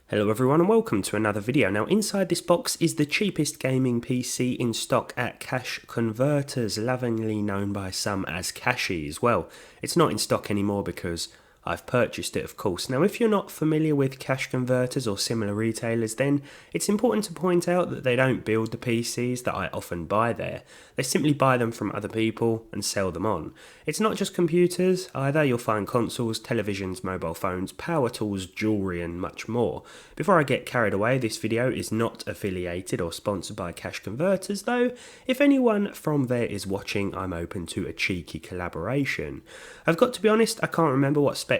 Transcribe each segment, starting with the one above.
Hello everyone and welcome to another video. Now inside this box is the cheapest gaming PC in stock at Cash Converters, lovingly known by some as Cashies. Well, it's not in stock anymore because I've purchased it, of course. Now if you're not familiar with Cash Converters or similar retailers, then it's important to point out that they don't build the PCs that I often buy there. They simply buy them from other people and sell them on. It's not just computers either. You'll find consoles, televisions, mobile phones, power tools, jewellery and much more. Before I get carried away, this video is not affiliated or sponsored by Cash Converters, though if anyone from there is watching, I'm open to a cheeky collaboration. I've got to be honest, I can't remember what specs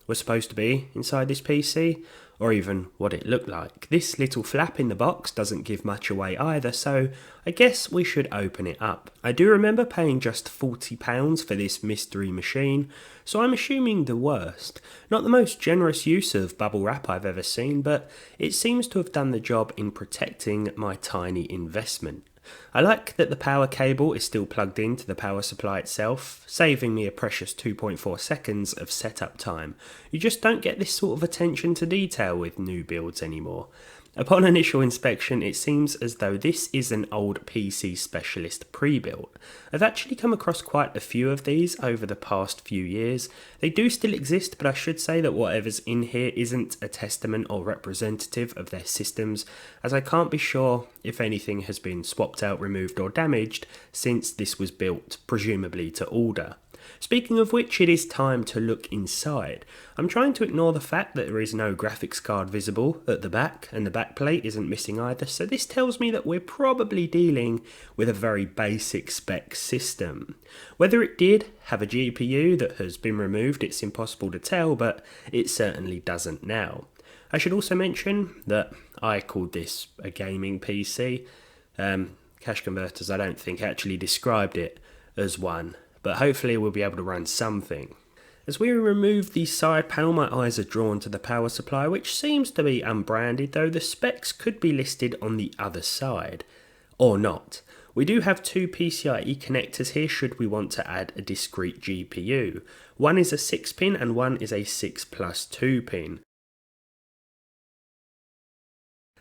were supposed to be inside this PC, or even what it looked like. This little flap in the box doesn't give much away either, so I guess we should open it up. I do remember paying just £40 for this mystery machine, so I'm assuming the worst. Not the most generous use of bubble wrap I've ever seen, but it seems to have done the job in protecting my tiny investment. I like that the power cable is still plugged into the power supply itself, saving me a precious 2.4 seconds of setup time. You just don't get this sort of attention to detail with new builds anymore. Upon initial inspection, it seems as though this is an old PC specialist pre-built. I've actually come across quite a few of these over the past few years. They do still exist, but I should say that whatever's in here isn't a testament or representative of their systems, as I can't be sure if anything has been swapped out, removed or damaged since this was built, presumably to order. Speaking of which, it is time to look inside. I'm trying to ignore the fact that there is no graphics card visible at the back, and the backplate isn't missing either, so this tells me that we're probably dealing with a very basic spec system. Whether it did have a GPU that has been removed, it's impossible to tell, but it certainly doesn't now. I should also mention that I called this a gaming PC. Cash Converters, I don't think, actually described it as one, but hopefully we'll be able to run something. As we remove the side panel, my eyes are drawn to the power supply, which seems to be unbranded, though the specs could be listed on the other side. Or not. We do have two PCIe connectors here should we want to add a discrete GPU. One is a 6-pin and one is a 6+2 pin.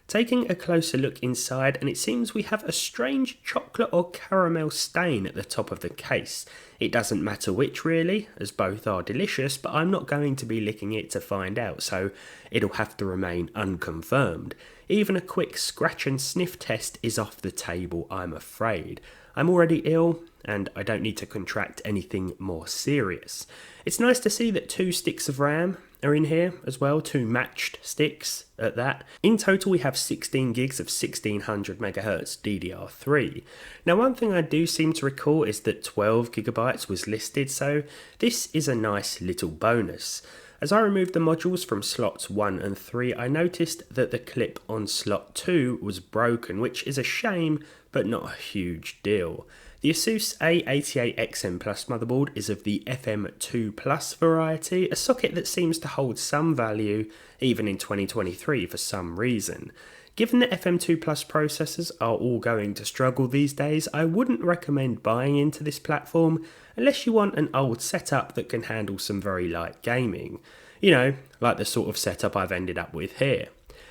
Taking a closer look inside, and it seems we have a strange chocolate or caramel stain at the top of the case. It doesn't matter which really, as both are delicious, but I'm not going to be licking it to find out, so it'll have to remain unconfirmed. Even a quick scratch and sniff test is off the table, I'm afraid. I'm already ill, and I don't need to contract anything more serious. It's nice to see that 2 sticks of RAM are in here as well, 2 matched sticks at that. In total we have 16 gigs of 1600 MHz DDR3. Now one thing I do seem to recall is that 12 gigabytes was listed, so this is a nice little bonus. As I removed the modules from slots 1 and 3, I noticed that the clip on slot 2 was broken, which is a shame, but not a huge deal. The Asus A88XM Plus motherboard is of the FM2 Plus variety, a socket that seems to hold some value even in 2023 for some reason. Given that FM2 Plus processors are all going to struggle these days, I wouldn't recommend buying into this platform unless you want an old setup that can handle some very light gaming. You know, like the sort of setup I've ended up with here.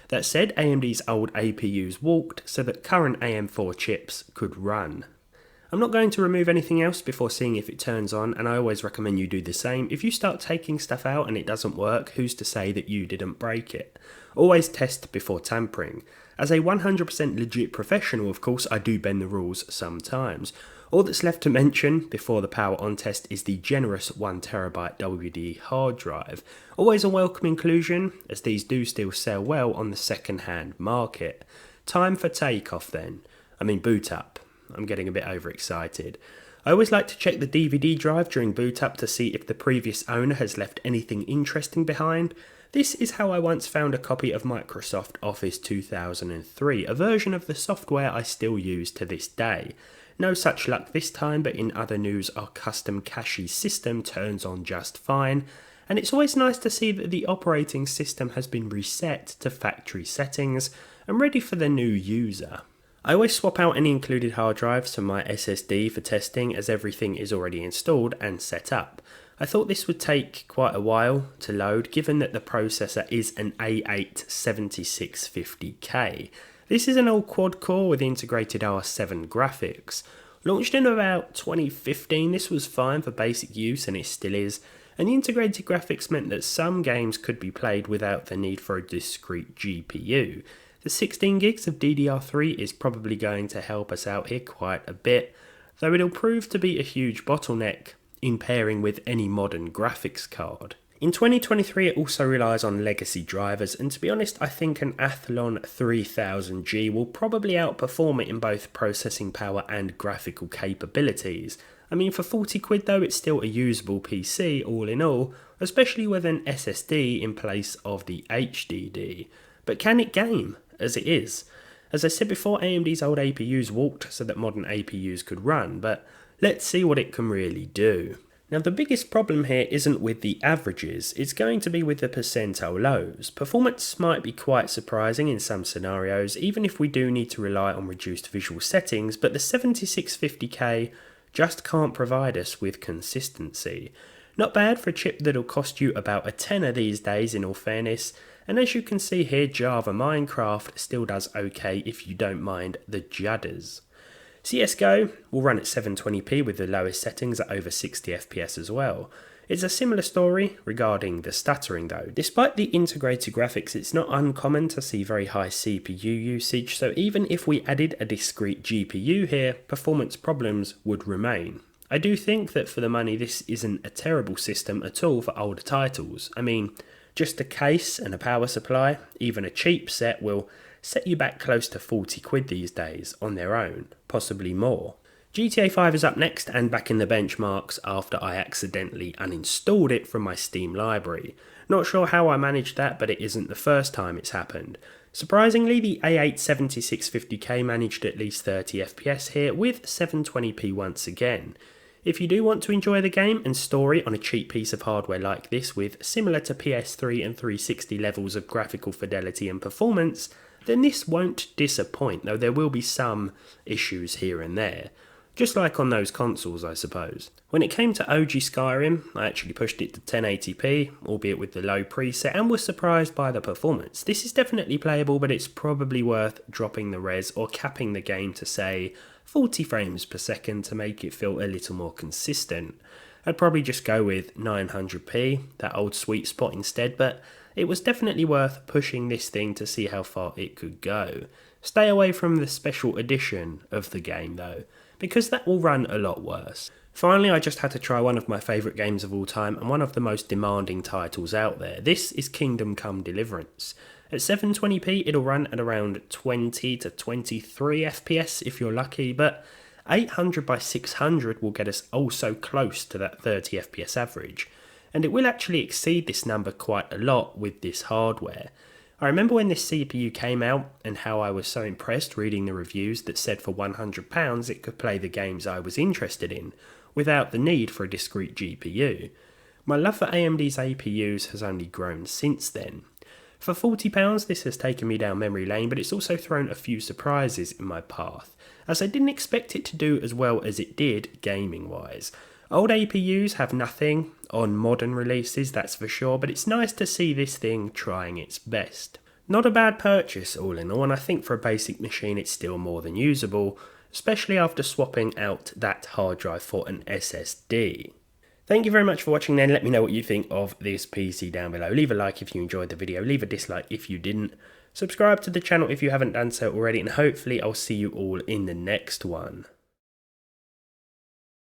That said, AMD's old APUs walked so that current AM4 chips could run. I'm not going to remove anything else before seeing if it turns on, and I always recommend you do the same. If you start taking stuff out and it doesn't work, who's to say that you didn't break it? Always test before tampering. As a 100% legit professional, of course, I do bend the rules sometimes. All that's left to mention before the power on test is the generous 1TB WD hard drive. Always a welcome inclusion, as these do still sell well on the second-hand market. Time for takeoff then. Boot up. I'm getting a bit overexcited. I always like to check the DVD drive during boot up to see if the previous owner has left anything interesting behind. This is how I once found a copy of Microsoft Office 2003, a version of the software I still use to this day. No such luck this time, but in other news our custom Cashies system turns on just fine, and it's always nice to see that the operating system has been reset to factory settings and ready for the new user. I always swap out any included hard drives to my SSD for testing, as everything is already installed and set up. I thought this would take quite a while to load, given that the processor is an A8 7650K. This is an old quad-core with integrated R7 graphics. Launched in about 2015, this was fine for basic use, and it still is, and the integrated graphics meant that some games could be played without the need for a discrete GPU. The 16 gigs of DDR3 is probably going to help us out here quite a bit, though it'll prove to be a huge bottleneck in pairing with any modern graphics card. In 2023 it also relies on legacy drivers, and to be honest I think an Athlon 3000G will probably outperform it in both processing power and graphical capabilities. I mean, for 40 quid though, it's still a usable PC all in all, especially with an SSD in place of the HDD. But can it game as it is? As I said before, AMD's old APUs walked so that modern APUs could run, but let's see what it can really do. Now the biggest problem here isn't with the averages, it's going to be with the percentile lows. Performance might be quite surprising in some scenarios, even if we do need to rely on reduced visual settings, but the 7650K just can't provide us with consistency. Not bad for a chip that'll cost you about a tenner these days in all fairness, and as you can see here, Java Minecraft still does okay if you don't mind the judders. CSGO will run at 720p with the lowest settings at over 60 FPS as well. It's a similar story regarding the stuttering though. Despite the integrated graphics, it's not uncommon to see very high CPU usage, so even if we added a discrete GPU here, performance problems would remain. I do think that for the money this isn't a terrible system at all for older titles. I mean, just a case and a power supply, even a cheap set will set you back close to 40 quid these days on their own, possibly more. GTA 5 is up next and back in the benchmarks after I accidentally uninstalled it from my Steam library. Not sure how I managed that, but it isn't the first time it's happened. Surprisingly, the A8 7650K managed at least 30 FPS here with 720p once again. If you do want to enjoy the game and story on a cheap piece of hardware like this with similar to PS3 and 360 levels of graphical fidelity and performance, then this won't disappoint, though there will be some issues here and there. Just like on those consoles, I suppose. When it came to OG Skyrim, I actually pushed it to 1080p, albeit with the low preset, and was surprised by the performance. This is definitely playable, but it's probably worth dropping the res or capping the game to, say, 40 frames per second to make it feel a little more consistent. I'd probably just go with 900p, that old sweet spot instead, but it was definitely worth pushing this thing to see how far it could go. Stay away from the special edition of the game though, because that will run a lot worse. Finally, I just had to try one of my favourite games of all time and one of the most demanding titles out there. This is Kingdom Come Deliverance. At 720p it'll run at around 20 to 23 FPS if you're lucky, but 800 by 600 will get us oh so close to that 30 FPS average. And it will actually exceed this number quite a lot with this hardware. I remember when this CPU came out and how I was so impressed reading the reviews that said for £100 it could play the games I was interested in, without the need for a discrete GPU. My love for AMD's APUs has only grown since then. For £40 this has taken me down memory lane, but it's also thrown a few surprises in my path, as I didn't expect it to do as well as it did gaming wise. Old APUs have nothing on modern releases, that's for sure, but it's nice to see this thing trying its best. Not a bad purchase all in all, and I think for a basic machine it's still more than usable, especially after swapping out that hard drive for an SSD. Thank you very much for watching then. Let me know what you think of this PC down below. Leave a like if you enjoyed the video, leave a dislike if you didn't. Subscribe to the channel if you haven't done so already, and hopefully I'll see you all in the next one.